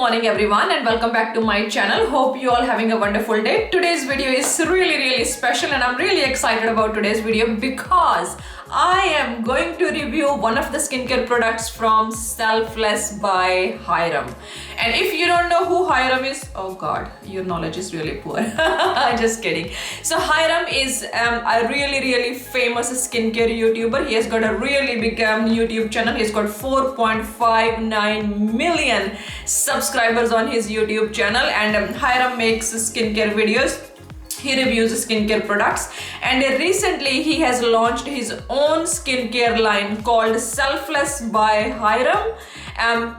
morning everyone and welcome back to my channel. Hope you all having a wonderful day. Today's video is really special and I'm really excited about today's video because I am going to review one of the skincare products from Selfless by Hyram. And if you don't know who Hyram is, oh god, your knowledge is really poor. Just kidding. So Hyram is a really famous skincare YouTuber. He has got a really big YouTube channel. He's got 4.59 million subscribers on his YouTube channel, and Hyram makes skincare videos. He reviews skincare products, and recently he has launched his own skincare line called Selfless by Hyram,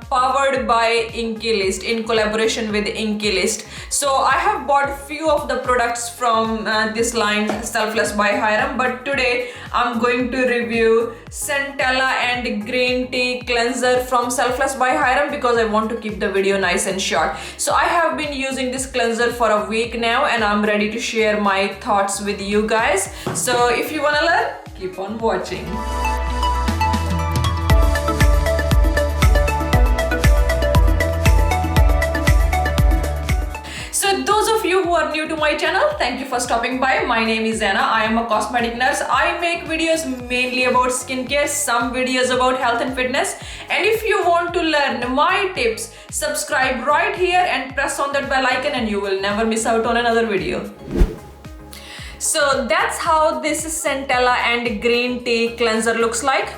powered by InkyList, in collaboration with InkyList. So I have bought few of the products from this line Selfless by Hyram, but today I'm going to review Centella and Green Tea Cleanser from Selfless by Hyram because I want to keep the video nice and short. So I have been using this cleanser for a week now and I'm ready to share my thoughts with you guys. So if you wanna learn, keep on watching. Those of you who are new to my channel, thank you for stopping by. My name is Anna. I am a cosmetic nurse. I make videos mainly about skincare, some videos about health and fitness. And if you want to learn my tips, subscribe right here and press on that bell icon and you will never miss out on another video. So that's how this Centella and Green Tea Cleanser looks like.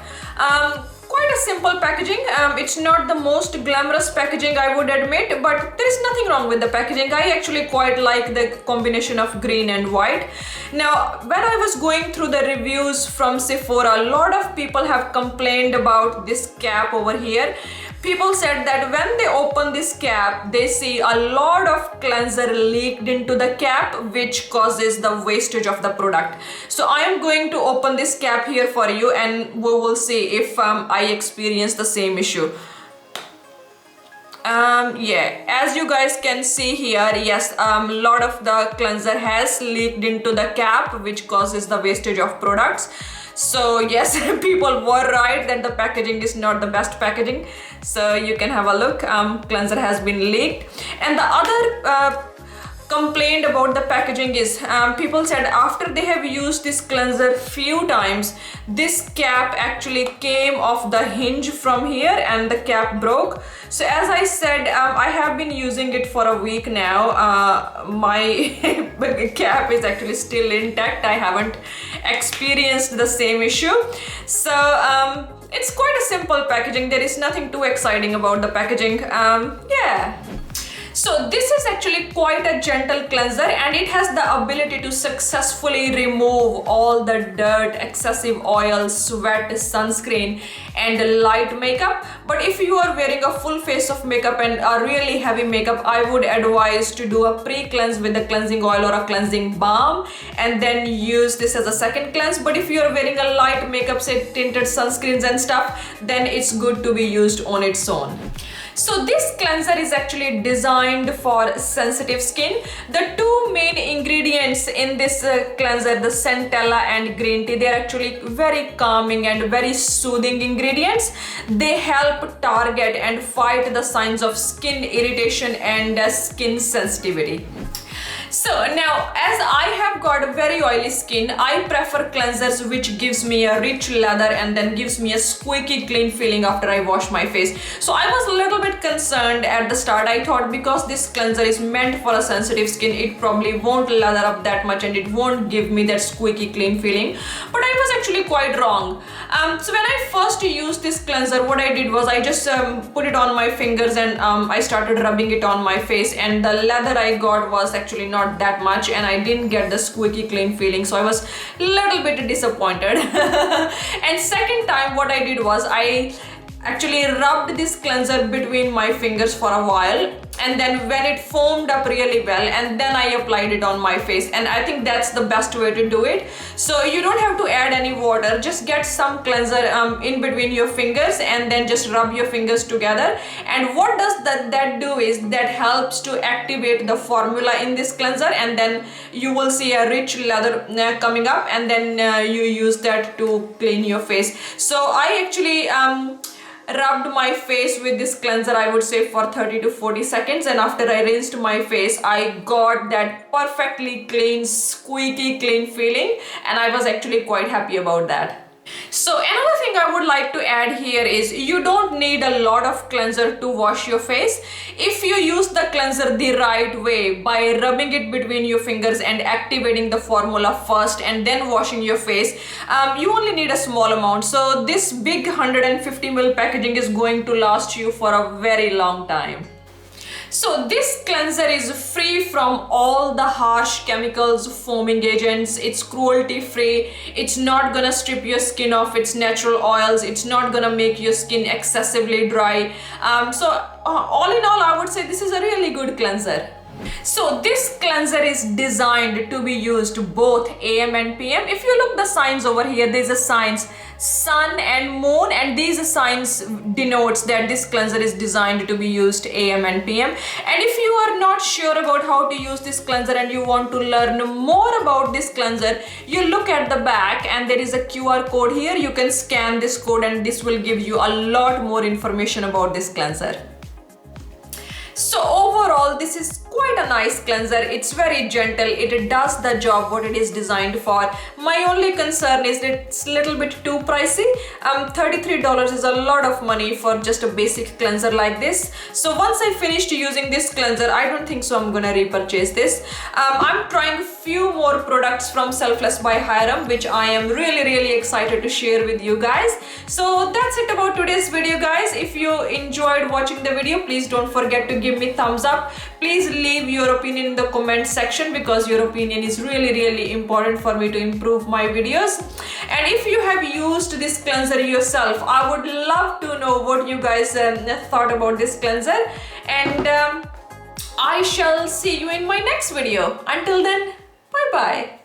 Quite a simple packaging. It's not the most glamorous packaging, I would admit, but there is nothing wrong with the packaging. I actually quite like the combination of green and white. Now, when I was going through the reviews from Sephora, a lot of people have complained about this cap over here. People said that when they open this cap, they see a lot of cleanser leaked into the cap, which causes the wastage of the product. So I am going to open this cap here for you and we will see if I experience the same issue. Yeah, as you guys can see here, yes, a lot of the cleanser has leaked into the cap, which causes the wastage of products. So yes, people were right that the packaging is not the best packaging. So you can have a look. Cleanser has been leaked. And the other complaint about the packaging is people said after they have used this cleanser few times, this cap actually came off the hinge from here and the cap broke. So as I said, I have been using it for a week now. My cap is actually still intact. I haven't experienced the same issue. So it's quite a simple packaging. There is nothing too exciting about the packaging. Yeah. So this is actually quite a gentle cleanser and it has the ability to successfully remove all the dirt, excessive oil, sweat, sunscreen and light makeup. But if you are wearing a full face of makeup and a really heavy makeup, I would advise to do a pre-cleanse with a cleansing oil or a cleansing balm and then use this as a second cleanse. But if you are wearing a light makeup, say tinted sunscreens and stuff, then it's good to be used on its own. So this cleanser is actually designed for sensitive skin. The two main ingredients in this cleanser, the Centella and Green Tea, they are actually very calming and very soothing ingredients. They help target and fight the signs of skin irritation and skin sensitivity. So now, as I have got very oily skin, I prefer cleansers which gives me a rich lather and then gives me a squeaky clean feeling after I wash my face. So I was a little bit concerned at the start. I thought because this cleanser is meant for a sensitive skin, it probably won't lather up that much and it won't give me that squeaky clean feeling. But I was actually quite wrong. So when I first used this cleanser, what I did was I just put it on my fingers and I started rubbing it on my face, and the lather I got was actually not that much and I didn't get the squeaky clean feeling, so I was a little bit disappointed. And second time what I did was I actually rubbed this cleanser between my fingers for a while, and then when it foamed up really well, and then I applied it on my face, and I think that's the best way to do it. So you don't have to add any water, just get some cleanser in between your fingers and then just rub your fingers together. And what does that do is that helps to activate the formula in this cleanser, and then you will see a rich lather coming up, and then you use that to clean your face. So I actually rubbed my face with this cleanser, I would say for 30 to 40 seconds, and after I rinsed my face, I got that perfectly clean, squeaky clean feeling, and I was actually quite happy about that. So another thing I would like to add here is you don't need a lot of cleanser to wash your face. If you use the cleanser the right way by rubbing it between your fingers and activating the formula first and then washing your face, you only need a small amount. So this big 150 ml packaging is going to last you for a very long time. So this cleanser is free from all the harsh chemicals, foaming agents. It's cruelty free. It's not gonna strip your skin of its natural oils. It's not gonna make your skin excessively dry. All in all, I would say this is a really good cleanser. So this cleanser is designed to be used both AM and PM. If you look the signs over here, there's a signs sun and moon, and these signs denotes that this cleanser is designed to be used AM and PM. And if you are not sure about how to use this cleanser and you want to learn more about this cleanser, you look at the back and there is a QR code here. You can scan this code and this will give you a lot more information about this cleanser. So overall, this is quite a nice cleanser. It's very gentle. It does the job what it is designed for. My only concern is that it's a little bit too pricey. $33 is a lot of money for just a basic cleanser like this. So once I finished using this cleanser, I don't think so I'm gonna repurchase this. I'm trying few more products from Selfless by Hyram, which I am really excited to share with you guys. So that's it about today's video, guys. If you enjoyed watching the video, please don't forget to give me thumbs up. Please leave your opinion in the comment section because your opinion is really important for me to improve my videos. And if you have used this cleanser yourself, I would love to know what you guys thought about this cleanser. And I shall see you in my next video. Until then, bye bye.